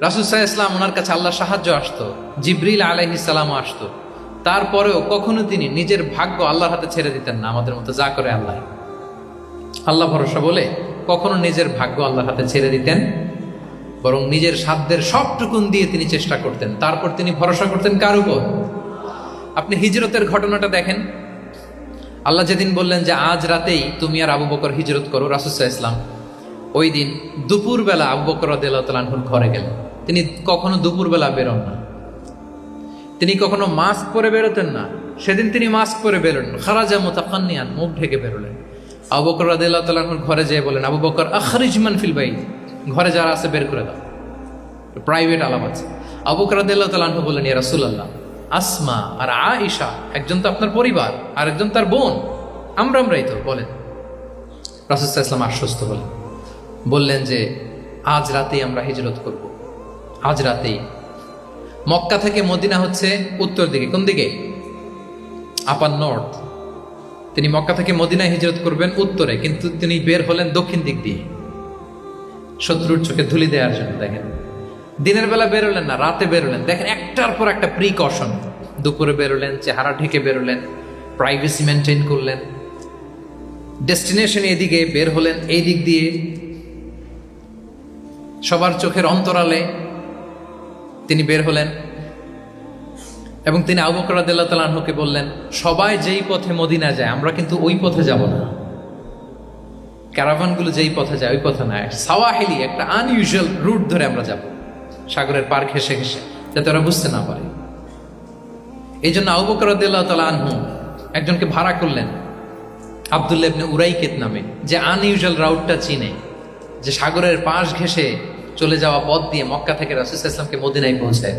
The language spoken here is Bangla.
রাসূল সাল্লাল্লাহু আলাইহি ওয়াসাল্লাম ওনার কাছে আল্লাহর সাহায্য আসতো, জিবরিল আলাইহিস সালাম আসতো, তারপরেও কখনো তিনি নিজের ভাগ্য আল্লাহর হাতে ছেড়ে দিতেন না। আমাদের মতো যা করে আল্লাহ, আল্লাহ ভরসা বলে কখনো নিজের ভাগ্য আল্লাহর হাতে ছেড়ে দিতেন, বরং নিজের সাধ্যের সবটুকুন দিয়ে তিনি চেষ্টা করতেন। তারপর তিনি ভরসা করতেন কার উপর? আপনি হিজরতের ঘটনাটা দেখেন। আল্লাহ যেদিন বললেন যে আজ রাতেই তুমি আর আবু বকর হিজরত করো, রাসূল সাল্লাল্লাহু আলাইহি ওয়াসাল্লাম ওই দিন দুপুরবেলা আবু বকর রাদিয়াল্লাহু তাআলা আনহুর ঘরে গেলেন। তিনি কখনো দুপুরবেলা বেরোন না, তিনি কখনো মাস্ক পরে বেরোতেন না। সেদিন তিনি মাস্ক পরে বেরোলেন, খারাজা মুতাকান্নিয়ান, মুখ ঢেকে বেরোলেন। আবু বকর রাদিয়াল্লাহু তাআলা আনহুর ঘরে যেয়ে বলেন, আবু বকর আখরিজ মান ফিল বাইত, ঘরে যারা আছে বের করে দাও, প্রাইভেট আলাপ আছে। আবু বকর রাদিয়াল্লাহু তাআলা আনহু বললেন, ইয়া রাসূলুল্লাহ, আসমা আর আয়েশা একজন তো আপনার পরিবার আর একজন তার বোন, আমরাই তো, বলেন। রাসূল সাল্লাল্লাহু আলাইহি ওয়াসাল্লাম আশ্বস্ত হলেন, বললেন যে আজ রাতেই আমরা হিজরত করব। আজ রাতেই। মক্কা থেকে মদিনা হচ্ছে উত্তর দিকে, কোন দিকে? আপার নর্থ। তিনি মক্কা থেকে মদিনায় হিজরত করবেন উত্তরে, কিন্তু তিনি বের হলেন দক্ষিণ দিক দিয়ে, শত্রুর চোখে ধুলি দেওয়ার জন্য। দেখেন, দিনের বেলা বেরোলেন না, রাতে বেরোলেন। দেখেন, একটার পর একটা প্রিকশন। দুপুরে বেরোলেন, চেহারা ঢেকে বেরোলেন, প্রাইভেসি মেনটেন করলেন। ডেস্টিনেশন এদিকে, বের হলেন এই দিক দিয়ে, সবার চোখের অন্তরালে তিনি বের হলেন। এবং তিনি আবু বকর রাদিয়াল্লাহু তাআলা আনহুকে বললেন, সবাই যেই পথে মদিনা যায় আমরা কিন্তু ওই পথে যাব না, ক্যারাভানগুলো যেই পথে যায় ওই পথে না, সাওয়াহিলি একটা আনইউজুয়াল রুট ধরে আমরা যাব, সাগরের পার ঘেঁষে ঘেঁষে, যাতে ওরা বুঝতে না পারে। এই জন্য আবু বকর রাদিয়াল্লাহু তাআলা আনহু একজনকে ভাড়া করলেন, আব্দুল্লাহ ইবনে উরাইকিত নামে, যে আনইউজুয়াল রাউটটা চিনে, যে সাগরের পাশ ঘেঁষে চলে যাওয়া পথ দিয়ে মক্কা থেকে রাসূল সাল্লাল্লাহু আলাইহি ওয়াসাল্লামকে মদিনায় পৌঁছায়।